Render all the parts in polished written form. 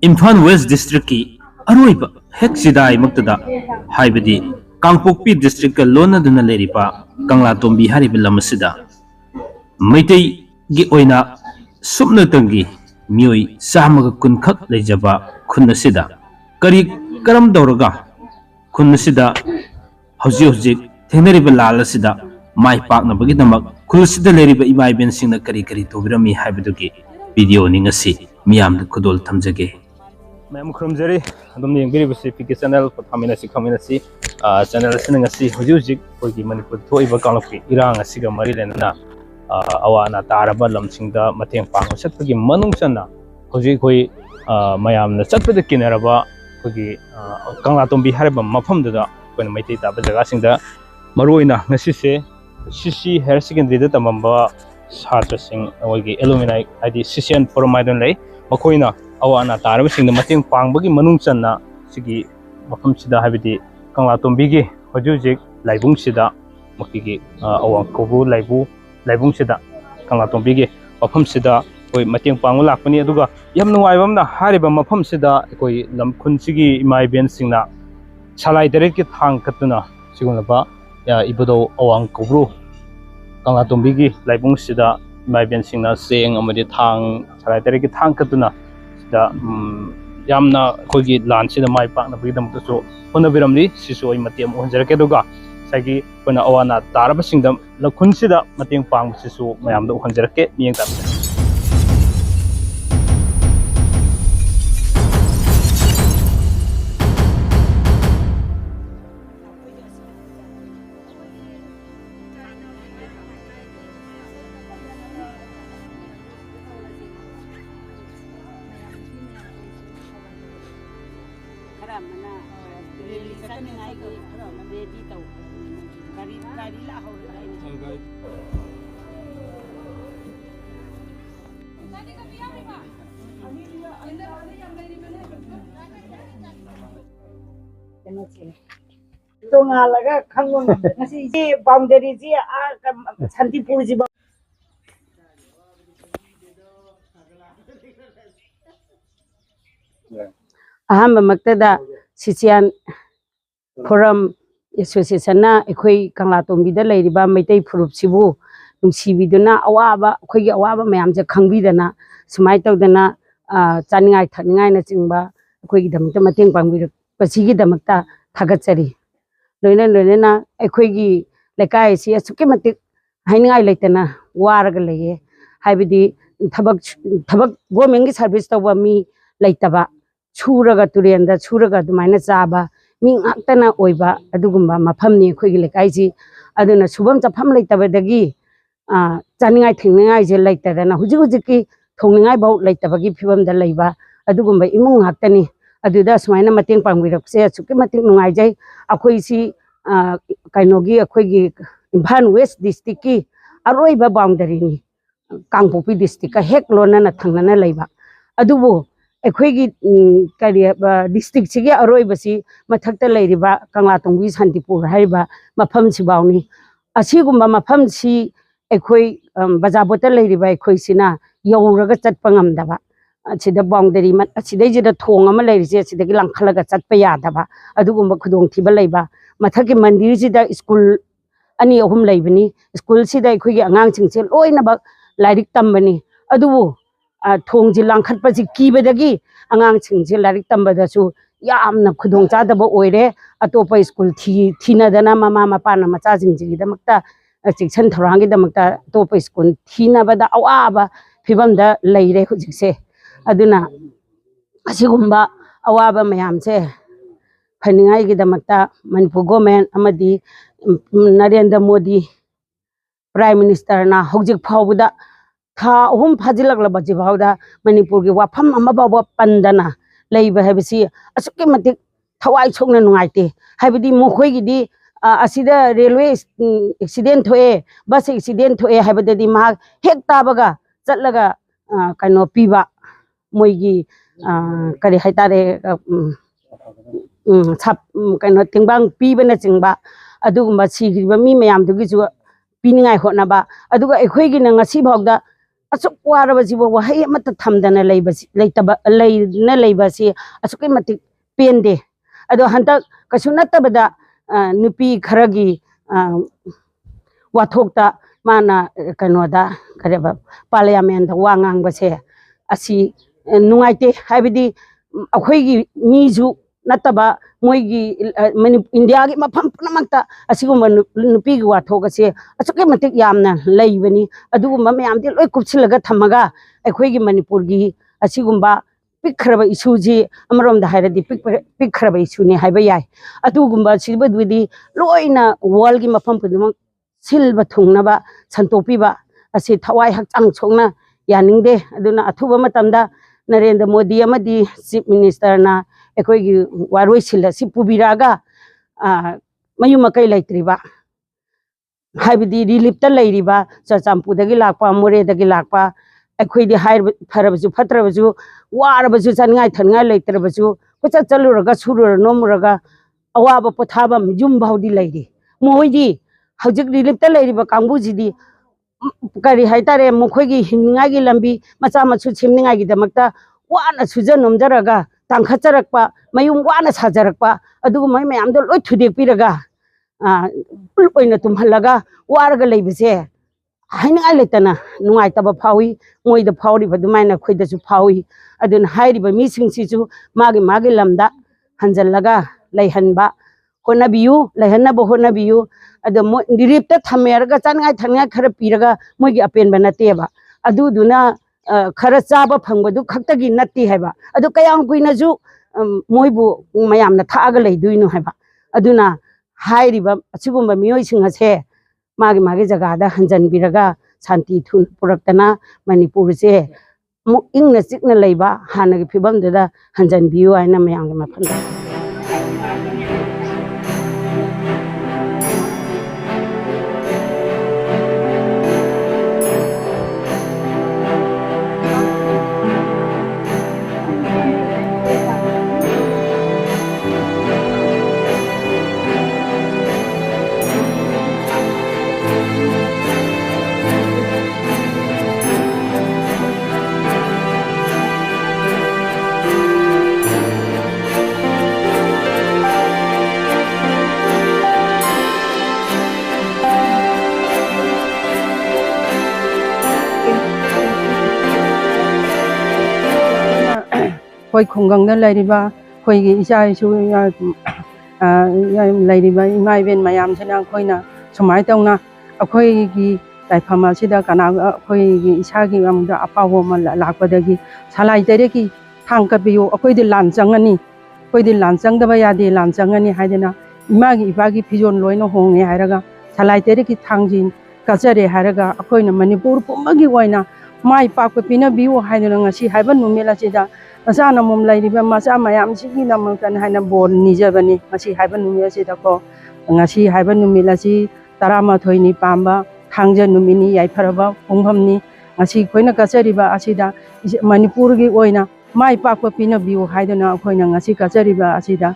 Imphal waste district की अरोइब हेक सिदाई मक्तदा हाइबदी Kangpokpi district का लोनदुना लेरिपा कंगलातोंबी हारिब लमसिदा मैतै गी ओइना सुपनतंगी मियोई सामग कुनखक लेजबा खुन्नसिदा करी करम दौरगा खुन्नसिदा हौजी हौजी थेनरिब लालसिदा माइ पाकनबगिदमक खुलसिदा लेरिब इमाइबेन सिंगना करी करी तोबिरमी हाइबदुगी वीडियो निंगसी मियामद खुदोल थमजगे मैम खुरमजरी अदुम येंगिरिबसि पिके चैनल फथामिनासि खमिनासि चैनल सिनंगसि हुजि हुजि कोइगी मणिपुर थोइबा कांगलपि इरांग असिगा मरि लेना अवाना तारबा लमसिंगदा मतेंग पांग सत्पगी मनुंग चना हुजि कोइ मयामना चत्पदा किनरबा कोइगी कांगलातोंबी हारबा मफमददा कोइना मैतै ताबा जगासिंगदा मरोइना ngasiसे सीसी हायर सेकेंडरी दा तमबा छात्रसिंग ओइगी एलुमिनाई आइदि सीसीएन फोरमाइदन लै मखोइना अवाना तारबसिंगदा मतेंग पांगबगी मनुंग चना सिगी मफमसिदा हाबिदि कांगलातोंबीगी हुजुजिक लाइबुंगसिदा मकिगी अवा कोबु लाइबुंगसिदा कांगलातोंबीगी मफमसिदा कोइ मतेंग पांगु लाकपनि अदुगा यम नुवाइबमना हारिबा मफमसिदा कोइ लमखुनसिगी इमाइबेनसिंगना सालाइ डाइरेक्टि थांग खतुना सिगुनबा इबदो अवांग कोब्रु कांगलातोंबीगी लाइबुंगसिदा इमाइबेनसिंगना सेंग अमदि थांग सालाइ डाइरेक्टि थांग खतुना दा यामना कोइगी लानसिदा माइ पाकनबगिदमतसु होनबिरमली सिसु ओइ मतेम होनजरके दुगा साइगी कोना अवाना तारबसिंगदा लखुनसिदा मतेंग पांगसिसु मयामदा होनजरके मियंग ता mana rilisan yang ai ko ready tau kari lah ho तो lगा खंगो ngasi ji boundary ji a Santipur ji ahamba maktada sichian forum association na ekhoi Kanglatombi da leiriba maitai furup sibu nungsibiduna awaba ekhoi awaba mayam je khangbidana sumai tawdana chaningai thakningai na chingba ekhoi gi damta mateng pangbi pasigi damakta thagachari loina na ekhoi gi lekai si asuke matik haingai leitana waraga leye haibidi thabak government gi service tawba mi leitaba छूरगा तुरेंदा छूरगा दुमाइना चाबा मी ngakतना ओइबा अदुगुम्बा मफमनि खोइगी लेकाइसि अदुना सुबम चफम लेतबदगी चानिङाइ थेंनिङाइ जे लेतदना हुजिकी थोंनिङाइ बाउ लेतबगी फिबमदा लेबा अदुगुम्बा इमुङ ngakतनि अदुदा सुमाइना मतेंग पांगबिरकसे सुके मतेंग नुङाइजै अखोइसि काइनोगी अखोइगी Imphal waste district की अरोइबा boundary नि Kangpokpi district का हेक लोनना थंगना लेबा अदुबो एखोइगी करी district सिगे अरोइबसी मथक्ता लेरिबा Kanglatombi Santipur हाइबा मफम सिबाउनी असिगुम्बा मफम सि एखोइ बजाबोता लेरिबा एखोइसिना यौरगा चटपा ngamdaba असिदा boundary मत असिदैजिदा थोंग अमा लेरिसे असिदगी लांखलगा चटपा यादबा अदुगुम्बा खुदोंग थिबा लेबा मथकि मंदिरसिदा स्कूल अनि अहुम लेबनी स्कूल सिदा एखोइगी आंगांसिंगसे लोइनबा लाइरिक तंबनी अदुबु थोंजी लांखटपसी कीबदगी आंगांसिंगसे लाइरिक तंबदसु यामना खुदोंग चादबा ओइरे अतोपा स्कूल थीनदना ममा मपाना मचाजिंगजिगिदमक्ता चिक्सन थौरांगिदमक्ता अतोपा स्कूल थीनबदा अवाबा फिबमदा लेइरे हुजिकसे अदुना असिगुम्बा अवाबा मयामसे फनिङाइगिदमक्ता मणिपुर गवर्नमेंट अमदी नरेंद्र मोदी प्राइम मिनिस्टर ना हौजिक फावबदा था अहुम फाजिलकलबा जिबावदा मणिपुर की वाफम अमा बाबा पंदना लेइबा हैबसी असुके मतिक थवाई छोकना नुंगाइते हैबदी मोखोइगिदी असिदा रेलवे एक्सीडेंट होए बस एक्सीडेंट होए हैबददी मा हेक ताबगा चटलगा कनो पीबा मोइगी करी हाइतारे छाप कनो तिंबांग पीबना चिंबा अदुगुम्बा सिगिबा मी मयामदुगिजु पीनिङाइ होनबा अदुगा एखोइगिना ngasi भावदा asuk warabasibu wahai mata thamdana leina leibasi asukai matik pende ado hantak kasu nattabada nupi kharagi wathokta mana kanoda kareba parliament da wangang base asi nungaite habidi akhoi miju nataba moigi india gi mafam punamakta asiguma nupi gi wathoka se asukai matik yamna leibani aduguma mayam di loi kupsilaga thamaga akhoi gi manipur gi asigumba pikhraba isuji amarom da hairadi pikhraba isuni haiba yai adugumba sibadwidi loina world gi mafam pudumak silba thungnaba santopiba asi thawai hakchang chongna yaningde aduna athuba matamda Narendra Modi amadi Chief Minister na ekoi gi waroi sila si pubiraga mayumakai laitriba haibidi relief ta lairiba chachampu dagi lakpa more dagi lakpa ekoi di hair tharabaju phatrabaju warabaju changai thangai laitrabaju kocha chaluraga surura nomuraga awaba pothaba jum baudi lairi moidi hajik relief ta lairiba kangbuji kari haitare mukhoigi hinningai lambi macha machu chimningai gi damakta wana sujan nomjaraga tangkhacharakpa mayum wana sajarakpa adugu mai mayam do loi thudek piraga pulpoina tumhallaga waraga leibese haingai letana nungai taba phawi moida phawri badumaina khoida su phawi adun hairiba mising sichu magi lamda hanjallaga leihanba honabiyu leihanna bo honabiyu ado diripta thameraga changai thangai khara piraga moigi apen banateba aduduna khara chaba phangbadu khaktagi natti haiba adu kayam kuina ju moibu mayamna thaaga leiduinu haiba aduna hairiba asigumba miyoi singa se magi jaga da hanjan biraga santi thun puraktana manipur se ingna chikna leiba hanagi phibam da hanjan biyu aina mayang ma phanda khoi khunggang da lairiba khoi gi isa isu lairiba imai ben mayam chana khoina sumai tongna akhoi gi taifama sida kana akhoi gi isa gi amda apawo ma lakpadagi salai tere ki thangkapiyo akhoi di lanchangani khoi di lanchang da ba yade lanchangani haidena ima gi iba gi phijon loina honge hairaga salai tere ki thangjin kachare hairaga akhoi na manipur pumbagi waina mai pakpa pina biu haidena ngasi haiba numela sida masana mum lairiba masa mayam sigi namukan haina bon nijabani ngasi haiba numela sida ko ngasi haiba numela si tarama thoini pamba thangja numini yaifaraba punghamni ngasi khoina kachariba asida manipur gi oina mai pakpa pina biu haidena khoina ngasi kachariba asida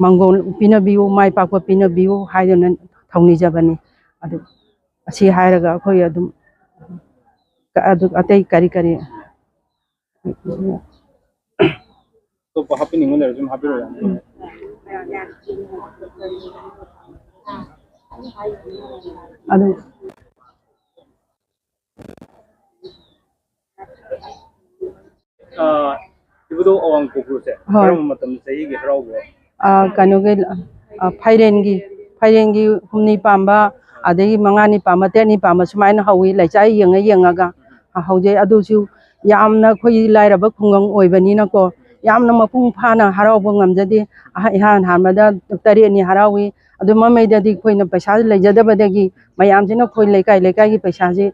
mangol pina biu mai pakpa pina biu haidena thongni jabani adu asi hairaga khoi adum atei kari तो happy ningun der jum happy ro adu ibudo awang kokru se karam matam sei gi haraw bo kanu ge phairengi humni pamba adegi mangani pamba teni pamba sumaina hawi laichai yenga hauje adusu yamna khoi lairaba khungang oibani na ko yamna mapung phana haraw ngamjadi ihan hamada tari ni harawi adu mamai di khoina paisa leijadabadagi mayamjina khoi lekai gi paisa ji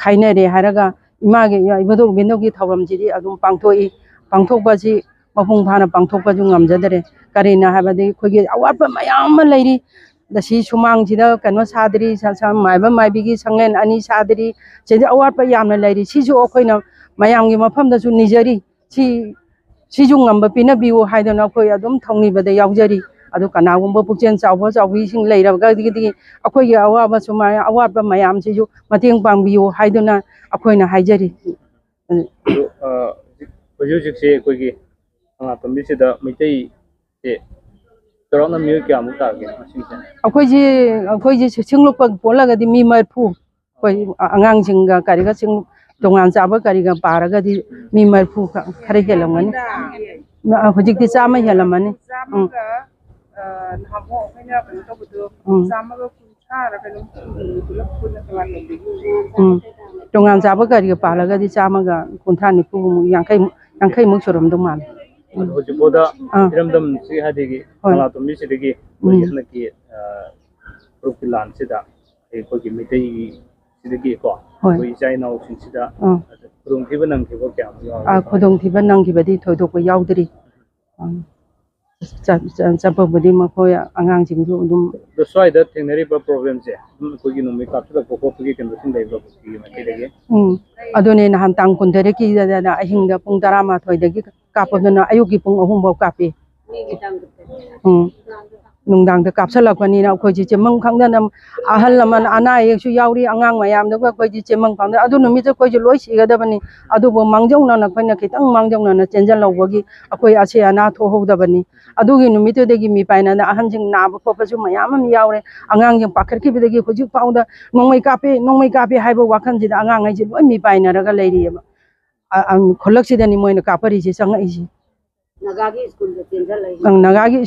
khaina re haraga image ibudo binogi thawam jidi adum pangthokba ji mapung phana pangthokba ju ngamjadare karina habadi khogi awatpa mayam leiri dasi sumang jida kano sadri sa maiba maibigi sanglen ani sadri jedi awatpa yamna leiri siju okhoina mayamgi mafamda su nijari si ju ngamba pina biu haidona khoi adum thongni bada yaujari ꯑꯗꯨ ꯀꯅꯥꯒꯨꯝꯕ ꯄꯨꯛꯆꯦꯜ ꯆꯥꯎꯕ ꯆꯥꯎꯕꯤꯁꯤꯡ ꯂꯩꯔꯒꯗꯤ ꯑꯩꯈꯣꯏꯒꯤ ꯑꯋꯥꯕ ꯁꯨꯃꯥꯏ ꯑꯋꯥꯠꯄ ꯃꯌꯥꯝꯁꯤꯁꯨ ꯃꯇꯦꯡ ꯄꯥꯡꯕꯤꯌꯨ ꯍꯥꯏꯗꯨꯅ ꯑꯩꯈꯣꯏꯅ ꯍꯥꯏꯖꯔꯤ hꯧꯖꯤꯛ ꯍꯧꯖꯤꯛꯁꯦ ꯑꯩꯈꯣꯏꯒꯤ ꯀꯪꯂꯥ ꯇꯣꯝꯕꯤꯁꯤꯗ ꯃꯩꯇꯩꯁꯦ ꯆꯥꯎꯔꯥꯛꯅ ꯃꯤꯑꯣꯏ ꯀꯌꯥꯃꯨꯛ ꯇꯥꯒꯦ ꯃꯁꯤꯡꯁꯦ? ꯑꯩꯈꯣꯏꯁꯤ ꯁꯤꯡꯂꯨꯞꯄ ꯄꯣꯠꯂꯒꯗꯤ ꯃꯤ 40 ꯑꯩꯈꯣꯏ ꯑꯉꯥꯡꯁꯤꯡꯒ ꯀꯔꯤꯒ ꯇꯣꯉꯥꯟ ꯆꯥꯕ ꯀꯔꯤꯒ ꯄꯥꯔꯒꯗꯤ ꯃꯤ 40 ꯈꯔ ꯍꯦꯜꯂꯝꯒꯅꯤ ꯍꯧꯖꯤꯛꯇꯤ 100 ꯍꯦꯜꯂꯝꯃꯅꯤ ꯅꯍꯥꯟꯃꯨꯛ ꯑꯩꯈꯣꯏꯅ ꯀꯩꯅꯣ ꯇꯧꯕꯗꯣ 150ꯔ ꯀꯩꯅꯣꯝ ꯄꯨꯂꯞ ꯄꯨꯟꯅ ꯀꯪꯂꯥ ꯇꯣꯝꯕꯤꯒꯤ ꯇꯣꯉꯥꯟ ꯆꯥꯕ ꯀꯔꯤꯒ ꯄꯥꯜꯂꯒꯗꯤ 150 ꯅꯤꯐꯨꯃꯨꯛ 50ꯃꯨꯛ ꯁꯨꯔꯝꯗꯧ ꯃꯥꯜꯂꯦ ꯍꯧꯖꯤꯛꯐꯥꯎꯗ ꯏꯔꯝꯗꯝꯁꯤ ꯍꯥꯏꯗꯤ ꯀꯪꯂꯥ ꯇꯣꯝꯕꯤꯁꯤꯗꯒꯤ ꯑꯩꯈꯣꯏꯒꯤ ꯍꯟꯗꯛꯀꯤ ꯐꯨꯔꯨꯞꯀꯤ ꯂꯥꯟꯁꯤꯗ ꯑꯩꯈꯣꯏꯒꯤ ꯃꯩꯇꯩꯁꯤꯗꯒꯤꯀꯣ ꯑꯩꯈꯣꯏ ꯏꯆꯥ ꯏꯅꯥꯎꯁꯤꯡꯁꯤꯗ ꯈꯨꯗꯣꯡꯊꯤꯕ ꯅꯪꯈꯤꯕ ꯀꯌꯥꯃꯨꯛ ꯌꯥꯎꯔꯦ? ꯈꯨꯗꯣꯡꯊꯤꯕ ꯅꯪꯈꯤꯕꯗꯤ ꯊꯣꯏꯗꯣꯛꯄ ꯌꯥꯎꯗ꯭ꯔꯤ ꯆꯠꯄꯕꯨꯗꯤ ꯃꯈꯣꯏ ꯑꯉꯥꯡꯁꯤꯡꯁꯨ ꯑꯗꯨꯝ ꯁ꯭ꯋꯥꯏꯗ ꯊꯦꯡꯅꯔꯤꯕ ꯄ꯭ꯔꯣꯕ꯭ꯂꯦꯝꯁꯦ ꯑꯩꯈꯣꯏꯒꯤ ꯅꯣꯡꯃꯩ ꯀꯥꯞꯁꯤꯜꯂꯛꯄ ꯈꯣꯠꯄꯒꯤ ꯀꯩꯅꯣꯁꯤꯡ ꯂꯩꯕ꯭ꯔꯥ ꯃꯩꯇꯩꯗꯒꯤ? ꯑꯗꯨꯅꯦ ꯅꯍꯥꯟ ꯇꯥꯡ 12ꯗ ꯑꯍꯤꯡꯗ ꯄꯨꯡ 12 ꯀꯥꯞꯄꯗꯨꯅ ꯑꯌꯨꯛꯀꯤ ꯄꯨꯡ 3 ꯐꯥꯎ ꯀꯥꯞꯄꯤ ꯅꯨꯡꯗꯥꯡꯗ ꯀꯥꯞꯁꯤꯜꯂꯛꯄꯅꯤꯅ ꯑꯩꯈꯣꯏꯁꯤ ꯆꯦꯃꯪ ꯈꯪꯗꯅ ꯑꯍꯜ ꯂꯃꯟ ꯑꯅꯥ ꯑꯌꯦꯛꯁꯨ ꯌꯥꯎꯔꯤ ꯑꯉꯥꯡ ꯃꯌꯥꯝꯗꯨꯒ ꯑꯩꯈꯣꯏꯁꯤ ꯆꯦꯃꯪ ꯈꯪꯗꯅ ꯑꯗꯨ ꯅꯨꯃꯤꯠꯇ ꯑꯩꯈꯣꯏꯁꯨ ꯂꯣꯏ ꯁꯤꯒꯗꯕꯅꯤ ꯑꯗꯨꯕꯨ ꯃꯥꯡꯖꯧꯅꯅ ꯑꯩꯈꯣꯏꯅ ꯈꯤꯇꯪ ꯃꯥꯡꯖꯧꯅꯅ ꯆꯦꯟꯁꯤꯜꯍꯧꯕꯒꯤ ꯑꯩꯈꯣꯏ ꯑꯁꯦ ꯑꯅꯥ ꯊꯣꯛꯍꯧꯗꯕꯅꯤ ꯑꯗꯨꯒꯤ ꯅꯨꯃꯤꯠꯇꯨꯗꯒꯤ ꯃꯤꯄꯥꯏꯅꯅ ꯑꯍꯟꯁꯤꯡ ꯅꯥꯕ ꯈꯣꯠꯄꯁꯨ ꯃꯌꯥꯝ ꯑꯃ ꯌꯥꯎꯔꯦ ꯑꯉꯥꯡꯁꯤꯡ ꯄꯥꯈꯠꯈꯤꯕꯗꯒꯤ ꯍꯧꯖꯤꯛ ꯐꯥꯎꯗ ꯅꯣꯡꯃꯩ ꯀꯥꯞꯄꯦ ꯍꯥꯏꯕ ꯋꯥꯈꯜꯁꯤꯗ ꯑꯉꯥꯡꯉꯩꯁꯤ ꯂꯣꯏ ꯃꯤꯄꯥꯏꯅꯔꯒ ꯂꯩꯔꯤꯑꯕ ꯈꯨꯜꯂꯛꯁꯤꯗꯅꯤ ꯃꯣꯏꯅ ꯀꯥꯞꯄꯔꯤꯁꯤ ꯆꯪꯉꯛꯏꯁꯤ ꯅꯥꯒꯥꯒꯤ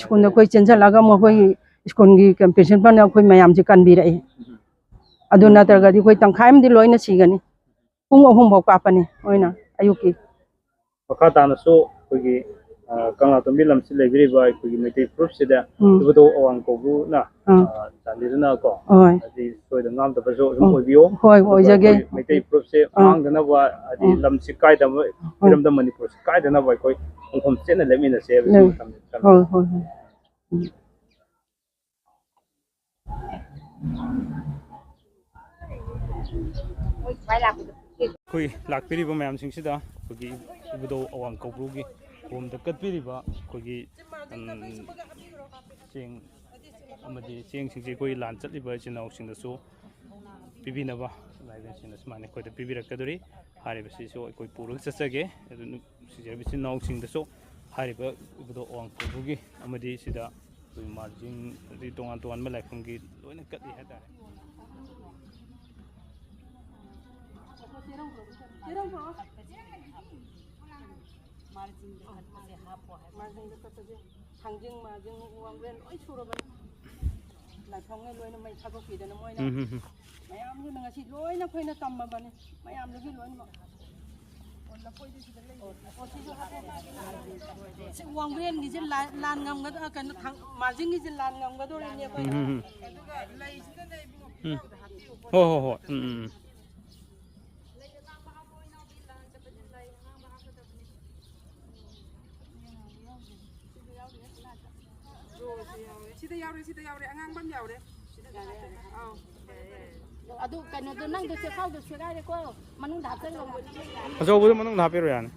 ꯁ꯭ꯀꯨꯜꯗ ꯑꯩꯈꯣꯏ ꯆꯦꯟꯁꯤꯜꯂꯒ ꯃꯈꯣꯏꯒꯤ ꯁ꯭ꯀꯨꯜꯒꯤ ꯄ꯭ꯔꯤꯟꯁꯤꯄꯥꯜꯅ ꯑꯩꯈꯣꯏ ꯃꯌꯥꯝꯁꯦ ꯀꯟꯕꯤꯔꯛꯏ ꯑꯗꯨ ꯅꯠꯇ꯭ꯔꯒꯗꯤ ꯑꯩꯈꯣꯏ ꯇꯪꯈꯥꯏ ꯑꯃꯗꯤ ꯂꯣꯏꯅ ꯁꯤꯒꯅꯤ ꯄꯨꯡ 3 ꯐꯥꯎ ꯀꯥꯞꯄꯅꯤ ꯃꯣꯏꯅ ꯑꯌꯨꯛꯀꯤ ꯃꯈꯥ ꯇꯥꯅꯁꯨ ꯑꯩꯈꯣꯏꯒꯤ ꯀꯪꯂꯥ ꯇꯣꯝꯕꯤ ꯂꯝꯁꯤ ꯂꯩꯕꯤꯔꯤꯕ ꯑꯩꯈꯣꯏꯒꯤ ꯃꯩꯇꯩ ꯐꯨꯔꯨꯞꯁꯤꯗ ꯏꯕꯨꯙꯧ ꯑꯋꯥꯡ ꯀꯧꯕ꯭ꯔꯨꯅ ꯆꯥꯟꯕꯤꯗꯨꯅꯀꯣ ꯍꯥꯏꯗꯤ ꯁꯣꯏꯗ ꯉꯥꯝꯗꯕꯁꯨ ꯑꯗꯨꯝ ꯑꯣꯏꯕꯤꯌꯣ ꯑꯣꯏꯖꯒꯦ ꯃꯩꯇꯩ ꯐꯨꯔꯨꯞꯁꯦ ꯃꯥꯡꯗꯅꯕ ꯍꯥꯏꯗꯤ ꯂꯝꯁꯤ ꯀꯥꯏꯗꯕ ꯏꯔꯝꯗꯝ ꯃꯅꯤꯄꯨꯔꯁꯤ ꯀꯥꯏꯗꯅꯕ ꯑꯩꯈꯣꯏ ꯈꯣꯡꯐꯝ ꯆꯦꯠꯅ ꯂꯦꯞꯃꯤꯟꯅꯁꯦ ꯍꯥꯏꯕꯁꯤ ꯑꯩꯈꯣꯏ ꯂꯥꯛꯄꯤꯔꯤꯕ ꯃꯌꯥꯝꯁꯤꯡꯁꯤꯗ ꯑꯩꯈꯣꯏꯒꯤ ꯏꯕꯨꯙꯧ ꯑꯋꯥꯡ ꯀꯧꯕ꯭ꯔꯨꯒꯤ ꯈꯣꯝꯗ ꯀꯠꯄꯤꯔꯤꯕ ꯑꯩꯈꯣꯏꯒꯤ ꯆꯦꯡ ꯑꯃꯗꯤ ꯆꯦꯡꯁꯤꯡꯁꯤ ꯑꯩꯈꯣꯏ ꯂꯥꯟ ꯆꯠꯂꯤꯕ ꯏꯆꯤꯜ ꯏꯅꯥꯎꯁꯤꯡꯗꯁꯨ ꯄꯤꯕꯤꯅꯕ ꯂꯥꯏꯕꯦꯟꯁꯤꯡꯅ ꯁꯨꯃꯥꯏꯅ ꯑꯩꯈꯣꯏꯗ ꯄꯤꯕꯤꯔꯛꯀꯗꯣꯔꯤ ꯍꯥꯏꯔꯤꯕꯁꯤꯁꯨ ꯑꯩꯈꯣꯏ ꯄꯨꯔꯒ ꯆꯠꯆꯒꯦ ꯑꯗꯨ ꯅꯨꯡꯁꯤꯖꯔꯕ ꯏꯆꯤꯜ ꯏꯅꯥꯎꯁꯤꯡꯗꯁꯨ ꯍꯥꯏꯔꯤꯕ ꯏꯕꯨꯙꯧ ꯑꯋꯥꯡ ꯀꯧꯕ꯭ꯔꯨꯒꯤ ꯑꯃꯗꯤ ꯁꯤꯗ ꯑꯩꯈꯣꯏ ꯃꯥꯔꯖꯤꯡ ꯑꯗꯩ ꯇꯣꯉꯥꯟ ꯇꯣꯉꯥꯟꯕ ꯂꯥꯏꯐꯝꯒꯤ ꯂꯣꯏꯅ ꯀꯠꯂꯤ ꯍꯥꯏꯇꯥꯔꯦ ꯊꯥꯡꯖꯤꯡ ꯃꯥꯔꯖꯤꯡ ꯋꯥꯡꯕ꯭ꯔꯦꯟ ꯂꯣꯏ ꯁꯨꯔꯕꯅꯤ ꯂꯥꯏꯐꯝꯉꯩ ꯂꯣꯏꯅ ꯃꯩ ꯊꯥꯗꯣꯛꯄꯤꯗꯅ ꯃꯣꯏꯅ ꯃꯌꯥꯝꯗꯨꯅ ꯉꯁꯤ ꯂꯣꯏꯅ ꯑꯩꯈꯣꯏꯅ ꯇꯝꯃꯕꯅꯤ ꯃꯌꯥꯝꯗꯨꯒꯤ ꯂꯣꯏꯅꯃꯛ ꯋꯥꯡꯕ꯭ꯔꯦꯟꯒꯤꯁꯦ ꯂꯥꯟ ꯉꯝꯒꯗ ꯀꯩꯅꯣ ꯃꯥꯔꯖꯤꯡꯒꯤꯁꯦ ꯂꯥꯟ ꯉꯝꯒꯗꯧꯔꯤꯅꯦ ꯑꯩꯈꯣꯏꯅ ꯑꯗꯨꯒ ꯂꯩꯁꯤꯗꯅꯦ ꯍꯣꯏ ꯍꯣꯏ ꯍꯣꯏ ꯁꯤꯗ ꯌꯥꯎꯔꯦ ꯑꯉꯥꯡꯕ ꯑꯃ ꯌꯥꯎꯔꯦ ꯑꯗꯨ ꯀꯩꯅꯣꯗꯣ ꯅꯪꯗꯣ ꯆꯦꯈꯥꯎꯗꯣ ꯁꯦꯒꯥꯏꯔꯦꯀꯣ ꯃꯅꯨꯡꯗ ꯍꯥꯞꯆꯜꯂꯣ ꯑꯆꯧꯕꯗꯣ ꯃꯅꯨꯡꯗ ꯍꯥꯞꯄꯤꯔꯣ ꯌꯥꯅꯤ